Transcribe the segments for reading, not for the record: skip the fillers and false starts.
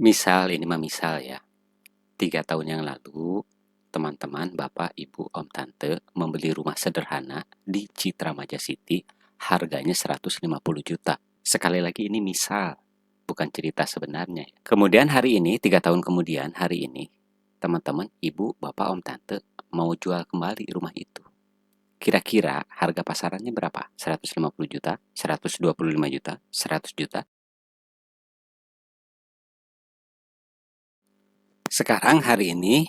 Misal, ini mah misal ya. 3 tahun yang lalu, teman-teman, bapak, ibu, om, tante membeli rumah sederhana di Citra Maja City, harganya 150 juta. Sekali lagi ini misal, bukan cerita sebenarnya. Kemudian hari ini, 3 tahun kemudian hari ini, teman-teman, ibu, bapak, om, tante mau jual kembali rumah itu. Kira-kira harga pasarannya berapa? 150 juta, 125 juta, 100 juta. Sekarang hari ini,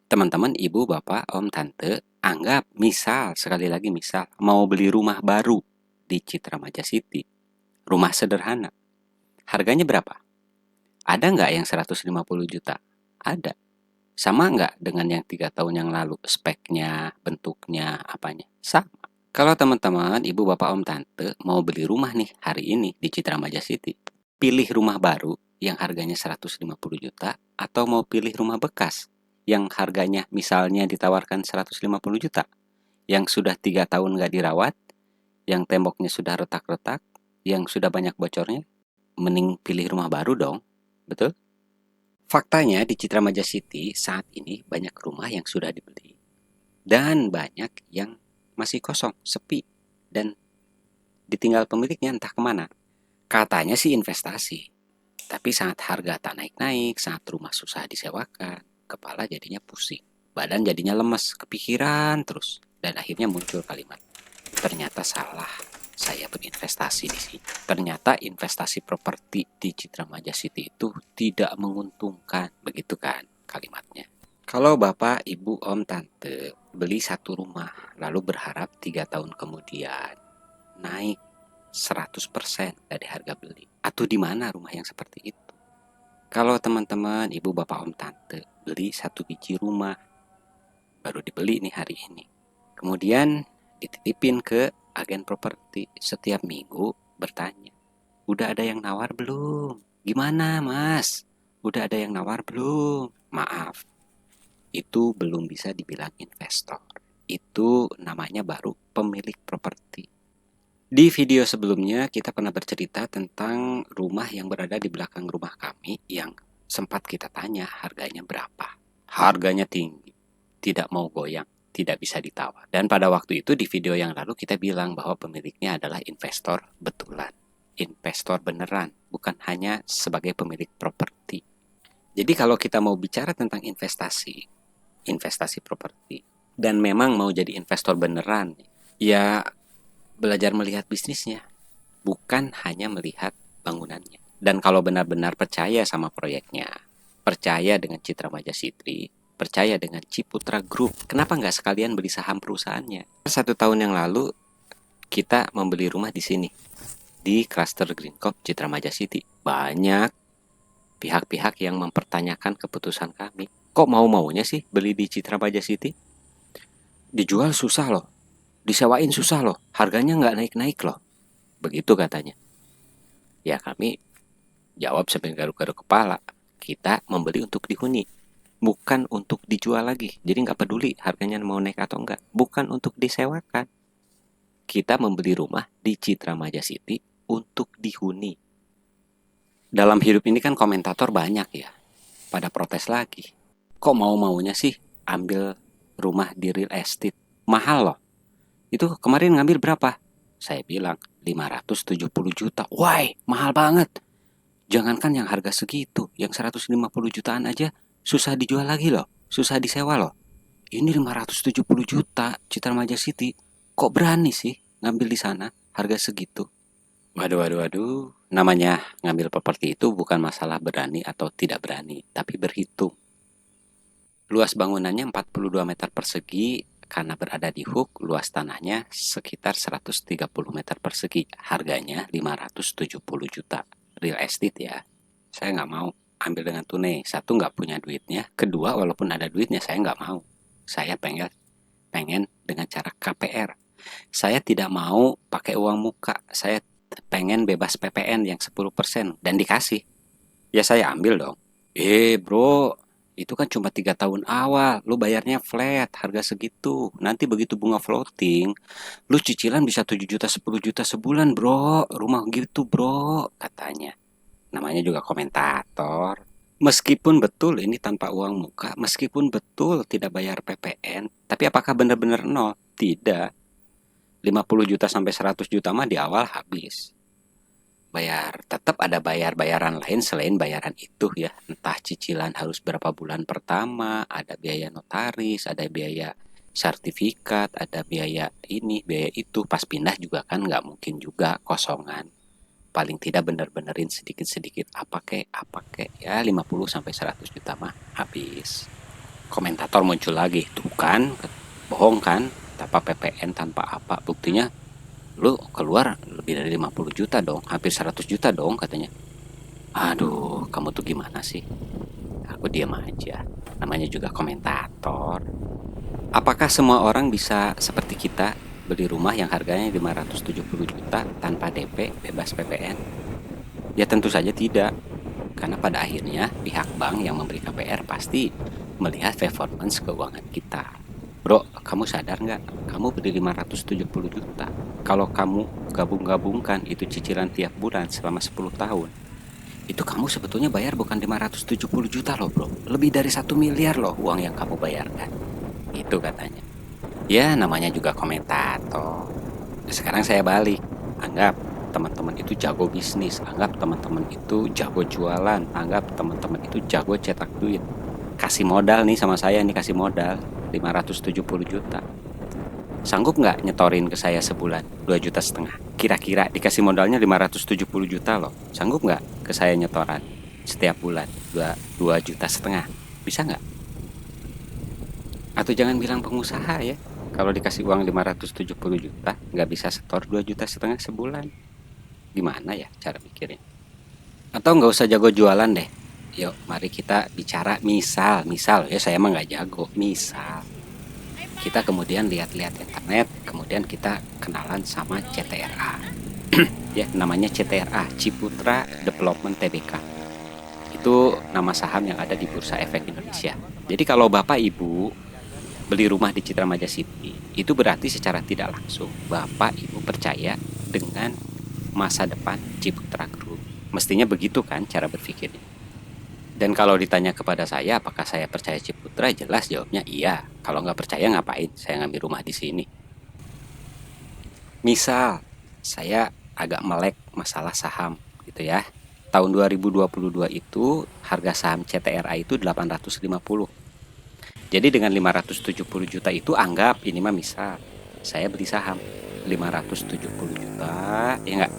teman-teman, ibu, bapak, om, tante, anggap misal, sekali lagi misal, mau beli rumah baru di Citra Maja City. Rumah sederhana. Harganya berapa? Ada nggak yang 150 juta? Ada. Sama nggak dengan yang 3 tahun yang lalu? Speknya, bentuknya, apanya? Sama. Kalau teman-teman, ibu, bapak, om, tante mau beli rumah nih hari ini di Citra Maja City. Pilih rumah baru yang harganya 150 juta atau mau pilih rumah bekas yang harganya misalnya ditawarkan 150 juta, yang sudah 3 tahun nggak dirawat, yang temboknya sudah retak-retak, yang sudah banyak bocornya. Mending pilih rumah baru dong, betul? Faktanya di Citra Maja City saat ini banyak rumah yang sudah dibeli dan banyak yang masih kosong, sepi, dan ditinggal pemiliknya entah kemana. Katanya sih investasi, tapi saat harga tak naik-naik, saat rumah susah disewakan, kepala jadinya pusing, badan jadinya lemes, kepikiran terus, dan akhirnya muncul kalimat, ternyata salah saya berinvestasi di sini. Ternyata investasi properti di Citra Maja City itu tidak menguntungkan, begitu kan kalimatnya. Kalau bapak, ibu, om, tante beli satu rumah, lalu berharap 3 tahun kemudian naik 100% dari harga beli. Atau di mana rumah yang seperti itu? Kalau teman-teman, ibu, bapak, om, tante beli satu biji rumah, baru dibeli nih hari ini. Kemudian dititipin ke agen properti, setiap minggu bertanya, udah ada yang nawar belum? Gimana mas? Udah ada yang nawar belum? Maaf, itu belum bisa dibilang investor. Itu namanya baru pemilik properti. Di video sebelumnya kita pernah bercerita tentang rumah yang berada di belakang rumah kami yang sempat kita tanya harganya berapa. Harganya tinggi, tidak mau goyang, tidak bisa ditawar. Dan pada waktu itu di video yang lalu kita bilang bahwa pemiliknya adalah investor betulan. Investor beneran, bukan hanya sebagai pemilik properti. Jadi kalau kita mau bicara tentang investasi properti, dan memang mau jadi investor beneran, ya belajar melihat bisnisnya, bukan hanya melihat bangunannya. Dan kalau benar-benar percaya sama proyeknya, percaya dengan Citra Maja City, percaya dengan Ciputra Group, kenapa nggak sekalian beli saham perusahaannya? 1 tahun yang lalu kita membeli rumah di sini, di klaster Green Corp Citra Maja City. Banyak pihak-pihak yang mempertanyakan keputusan kami. Kok mau-maunya sih beli di Citra Maja City? Dijual susah loh, disewain susah loh, harganya nggak naik-naik loh. Begitu katanya. Ya kami jawab sambil garuk-garuk kepala. Kita membeli untuk dihuni, bukan untuk dijual lagi. Jadi nggak peduli harganya mau naik atau enggak. Bukan untuk disewakan. Kita membeli rumah di Citra Maja City untuk dihuni. Dalam hidup ini kan komentator banyak ya. Pada protes lagi. Kok mau-maunya sih ambil rumah di real estate? Mahal loh. Itu kemarin ngambil berapa? Saya bilang 570 juta. Why, mahal banget. Jangankan yang harga segitu, yang 150 jutaan aja susah dijual lagi loh, susah disewa loh. Ini 570 juta Citra Maja City. Kok berani sih ngambil di sana harga segitu? Waduh, waduh, waduh. Namanya ngambil properti itu bukan masalah berani atau tidak berani, tapi berhitung. Luas bangunannya 42 meter persegi, karena berada di Hook, luas tanahnya sekitar 130 meter persegi. Harganya 570 juta. Real estate ya. Saya nggak mau ambil dengan tunai. Satu, nggak punya duitnya. Kedua, walaupun ada duitnya, saya nggak mau. Saya pengen dengan cara KPR. Saya tidak mau pakai uang muka. Saya pengen bebas PPN yang 10% dan dikasih. Ya saya ambil dong. Bro, itu kan cuma 3 tahun awal. Lu bayarnya flat, harga segitu. Nanti begitu bunga floating, lu cicilan bisa 7 juta, 10 juta sebulan bro. Rumah gitu bro, katanya. Namanya juga komentator. Meskipun betul ini tanpa uang muka, meskipun betul tidak bayar PPN, tapi apakah benar-benar nol? Tidak. 50 juta sampai 100 juta mah di awal habis. Bayar, tetap ada bayar-bayaran lain selain bayaran itu ya. Entah cicilan harus berapa bulan pertama, ada biaya notaris, ada biaya sertifikat, ada biaya ini, biaya itu. Pas pindah juga kan nggak mungkin juga kosongan. Paling tidak bener-benerin sedikit-sedikit apa kek ya 50 sampai 100 juta mah habis. Komentator muncul lagi, tuh kan bohong kan, tanpa PPN tanpa apa, buktinya lu keluar lebih dari 50 juta dong, hampir 100 juta dong katanya. Aduh, kamu tuh gimana sih? Aku diam aja, namanya juga komentator. Apakah semua orang bisa seperti kita beli rumah yang harganya 570 juta tanpa DP, bebas PPN? Ya tentu saja tidak. Karena pada akhirnya pihak bank yang memberi KPR pasti melihat performance keuangan kita. Bro, kamu sadar nggak? Kamu beli 570 juta. Kalau kamu gabung-gabungkan itu cicilan tiap bulan selama 10 tahun, itu kamu sebetulnya bayar bukan 570 juta loh bro. Lebih dari 1 miliar loh uang yang kamu bayarkan. Itu katanya. Ya namanya juga komentator. Sekarang saya balik. Anggap teman-teman itu jago bisnis, anggap teman-teman itu jago jualan, anggap teman-teman itu jago cetak duit. Kasih modal nih sama saya nih, kasih modal 570 juta. Sanggup nggak nyetorin ke saya sebulan 2,5 juta? Kira-kira dikasih modalnya 570 juta loh. Sanggup nggak ke saya nyetoran setiap bulan 2,5 juta? Bisa nggak? Atau jangan bilang pengusaha ya. Kalau dikasih uang 570 juta, nggak bisa setor 2,5 juta sebulan. Gimana ya cara mikirnya? Atau nggak usah jago jualan deh. Yuk, mari kita bicara misal ya, saya mah nggak jago. Misal kita kemudian lihat-lihat internet, kemudian kita kenalan sama CTRA. Ya, namanya CTRA, Ciputra Development Tbk. Itu nama saham yang ada di Bursa Efek Indonesia. Jadi kalau Bapak Ibu beli rumah di Citra Maja City, itu berarti secara tidak langsung Bapak Ibu percaya dengan masa depan Ciputra Group. Mestinya begitu kan cara berpikirnya. Dan kalau ditanya kepada saya, apakah saya percaya Ciputra? Jelas jawabnya iya. Kalau nggak percaya ngapain saya ngambil rumah di sini? Misal, saya agak melek masalah saham gitu ya. Tahun 2022 itu harga saham CTRA itu 850. Jadi dengan 570 juta itu anggap ini mah misal saya beli saham 570 juta ya enggak,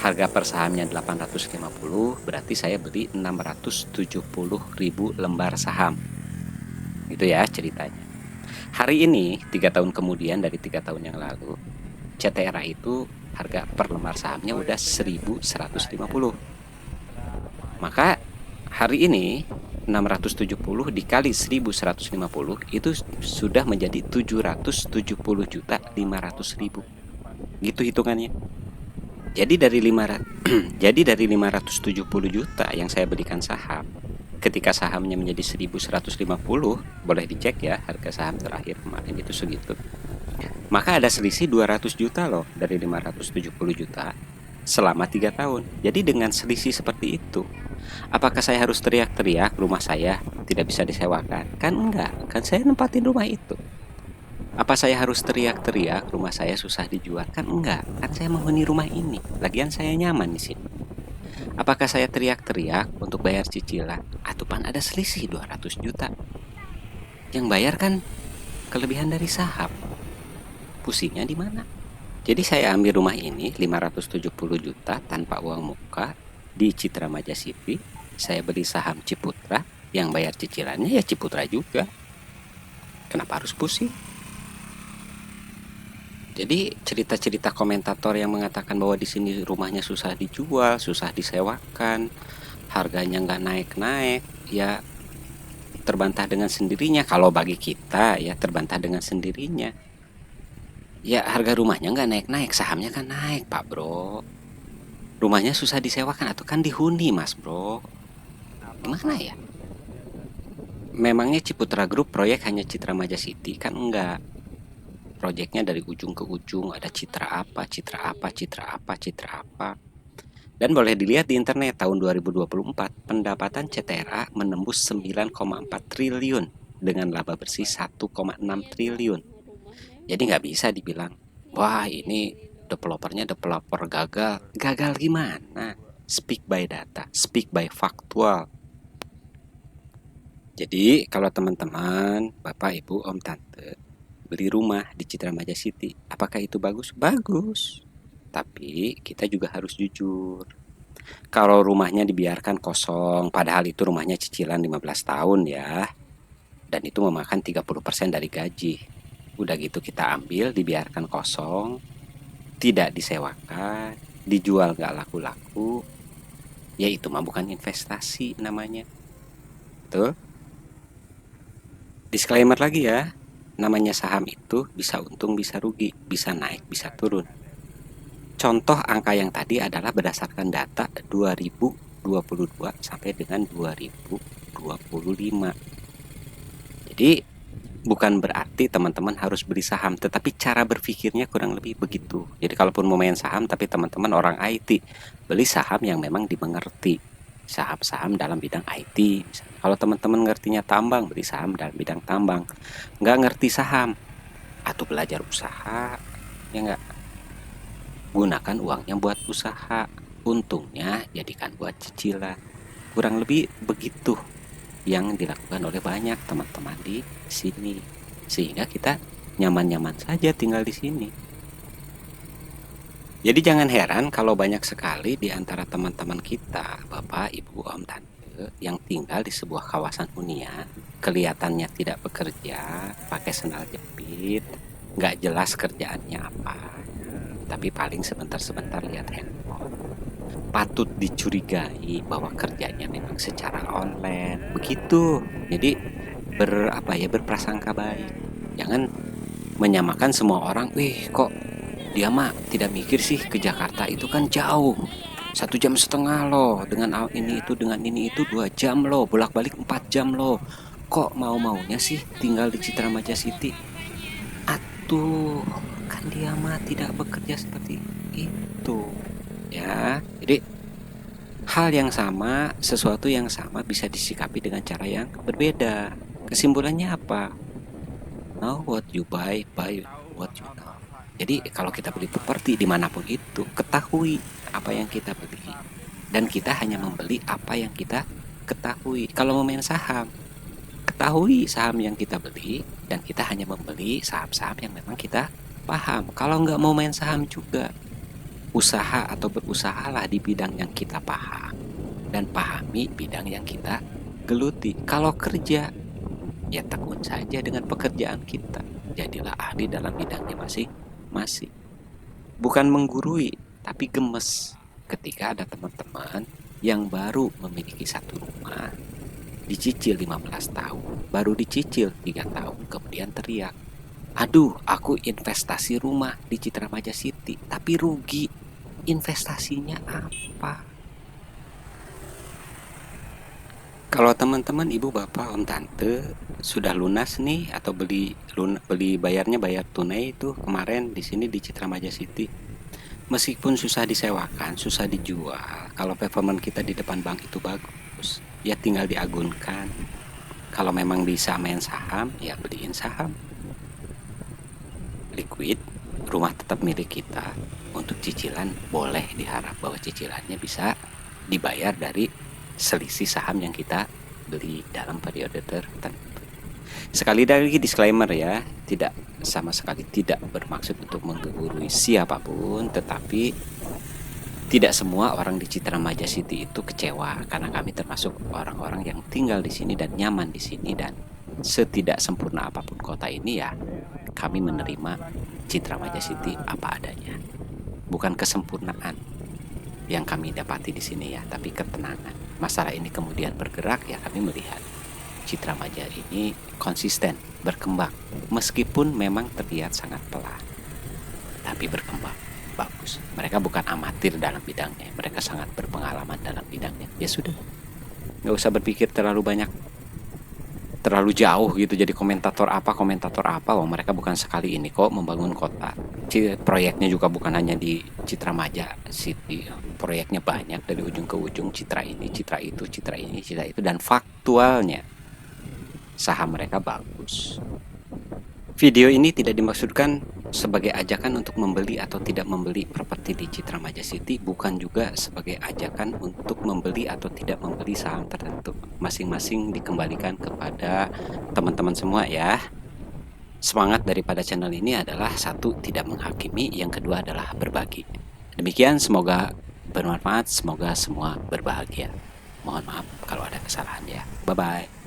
harga per sahamnya 850, berarti saya beli 670 ribu lembar saham. Gitu ya ceritanya. Hari ini 3 tahun kemudian dari 3 tahun yang lalu, CTRA itu harga per lembar sahamnya udah 1150. Maka hari ini 670 dikali 1150 itu sudah menjadi 770 juta 500 ribu. Gitu hitungannya. Jadi dari 570 juta yang saya belikan saham, ketika sahamnya menjadi 1150, boleh dicek ya harga saham terakhir kemarin itu segitu. Maka ada selisih 200 juta loh dari 570 juta selama 3 tahun. Jadi dengan selisih seperti itu, apakah saya harus teriak-teriak rumah saya tidak bisa disewakan? Kan enggak, kan saya nempatin rumah itu. Apa saya harus teriak-teriak rumah saya susah dijual? Kan enggak, kan saya menghuni rumah ini. Lagian saya nyaman di sini. Apakah saya teriak-teriak untuk bayar cicilan? Atupan ada selisih 200 juta. Yang bayar kan kelebihan dari saham. Pusingnya di mana? Jadi saya ambil rumah ini 570 juta tanpa uang muka di Citra Maja City. Saya beli saham Ciputra, yang bayar cicilannya ya Ciputra juga. Kenapa harus pusing? Jadi cerita-cerita komentator yang mengatakan bahwa di sini rumahnya susah dijual, susah disewakan, harganya nggak naik-naik, ya terbantah dengan sendirinya. Kalau bagi kita ya terbantah dengan sendirinya. Ya harga rumahnya nggak naik-naik, sahamnya kan naik Pak Bro. Rumahnya susah disewakan atau kan dihuni Mas Bro. Gimana ya? Memangnya Ciputra Group proyek hanya Citra Maja City? Kan enggak. Proyeknya dari ujung ke ujung, ada citra apa, citra apa, citra apa, citra apa. Dan boleh dilihat di internet tahun 2024, pendapatan CTRA menembus 9,4 triliun dengan laba bersih 1,6 triliun. Jadi nggak bisa dibilang, wah ini developer gagal. Gagal gimana? Speak by data, speak by faktual. Jadi kalau teman-teman, Bapak, Ibu, Om, Tante beli rumah di Citra Maja City, apakah itu bagus? Bagus. Tapi kita juga harus jujur. Kalau rumahnya dibiarkan kosong, padahal itu rumahnya cicilan 15 tahun ya, dan itu memakan 30% dari gaji. Udah gitu kita ambil, dibiarkan kosong, tidak disewakan, dijual nggak laku-laku, ya itu mah bukan investasi namanya. Tuh, disclaimer lagi ya, namanya saham itu bisa untung bisa rugi, bisa naik bisa turun. Contoh angka yang tadi adalah berdasarkan data 2022 sampai dengan 2025. Jadi bukan berarti teman-teman harus beli saham, tetapi cara berpikirnya kurang lebih begitu. Jadi kalaupun mau main saham tapi teman-teman orang IT, beli saham yang memang dimengerti. Saham-saham dalam bidang IT misalnya. Kalau teman-teman ngertinya tambang, beli saham dalam bidang tambang. Nggak ngerti saham, atau belajar usaha, ya nggak. Gunakan uangnya buat usaha, untungnya jadikan buat cicilan. Kurang lebih begitu yang dilakukan oleh banyak teman-teman di sini, sehingga kita nyaman-nyaman saja tinggal di sini. Jadi jangan heran kalau banyak sekali di antara teman-teman kita, Bapak, Ibu, Om, Tante, yang tinggal di sebuah kawasan hunian, kelihatannya tidak bekerja, pakai sendal jepit, nggak jelas kerjaannya apa, tapi paling sebentar-sebentar lihat handphone. Patut dicurigai bahwa kerjanya memang secara online, begitu. Jadi berprasangka baik. Jangan menyamakan semua orang, wih kok dia mah tidak mikir sih, ke Jakarta itu kan jauh, 1,5 jam loh, dengan ini itu 2 jam loh, bolak-balik 4 jam loh, kok mau-maunya sih tinggal di Citra Maja City. Atuh, kan dia mah tidak bekerja seperti itu ya. Jadi hal yang sama, sesuatu yang sama bisa disikapi dengan cara yang berbeda. Kesimpulannya apa? Know what you buy what you know. Jadi kalau kita beli properti dimanapun itu, ketahui apa yang kita beli, dan kita hanya membeli apa yang kita ketahui. Kalau mau main saham, ketahui saham yang kita beli, dan kita hanya membeli saham-saham yang memang kita paham. Kalau nggak mau main saham juga, usaha atau berusahalah di bidang yang kita paham, dan pahami bidang yang kita geluti. Kalau kerja, ya tekun saja dengan pekerjaan kita. Jadilah ahli dalam bidangnya masing-masing. Bukan menggurui, tapi gemes ketika ada teman-teman yang baru memiliki satu rumah, dicicil 15 tahun, baru dicicil 3 tahun, kemudian teriak, aduh aku investasi rumah di Citra Maja City, tapi rugi. Investasinya apa? Kalau teman-teman, ibu, bapak, om, tante sudah lunas nih, atau beli bayarnya bayar tunai itu kemarin di sini di Citra Maja City, meskipun susah disewakan, susah dijual, kalau performa kita di depan bank itu bagus, ya tinggal diagunkan. Kalau memang bisa main saham, ya beliin saham. Liquid, rumah tetap milik kita. Untuk cicilan boleh diharap bahwa cicilannya bisa dibayar dari selisih saham yang kita beli dalam periode tertentu. Sekali lagi disclaimer ya, tidak sama sekali tidak bermaksud untuk menggurui siapapun, tetapi tidak semua orang di Citra Maja City itu kecewa, karena kami termasuk orang-orang yang tinggal di sini dan nyaman di sini, dan setidak sempurna apapun kota ini ya, kami menerima Citra Maja City apa adanya. Bukan kesempurnaan yang kami dapati di sini ya, tapi ketenangan. Masalah ini kemudian bergerak, ya kami melihat Citra Maja ini konsisten berkembang, meskipun memang terlihat sangat pelan, tapi berkembang bagus. Mereka bukan amatir dalam bidangnya, mereka sangat berpengalaman dalam bidangnya. Ya sudah, nggak usah berpikir terlalu banyak. terlalu jauh gitu jadi komentator apa, wah mereka bukan sekali ini kok membangun kota. Proyeknya juga bukan hanya di Citra Maja City, proyeknya banyak dari ujung ke ujung, citra ini, citra itu, citra ini, citra itu, dan faktualnya saham mereka bagus. Video ini tidak dimaksudkan sebagai ajakan untuk membeli atau tidak membeli properti di Citra Maja City, bukan juga sebagai ajakan untuk membeli atau tidak membeli saham tertentu. Masing-masing dikembalikan kepada teman-teman semua ya. Semangat daripada channel ini adalah satu, tidak menghakimi, yang kedua adalah berbagi. Demikian, semoga bermanfaat, semoga semua berbahagia. Mohon maaf kalau ada kesalahan ya. Bye-bye.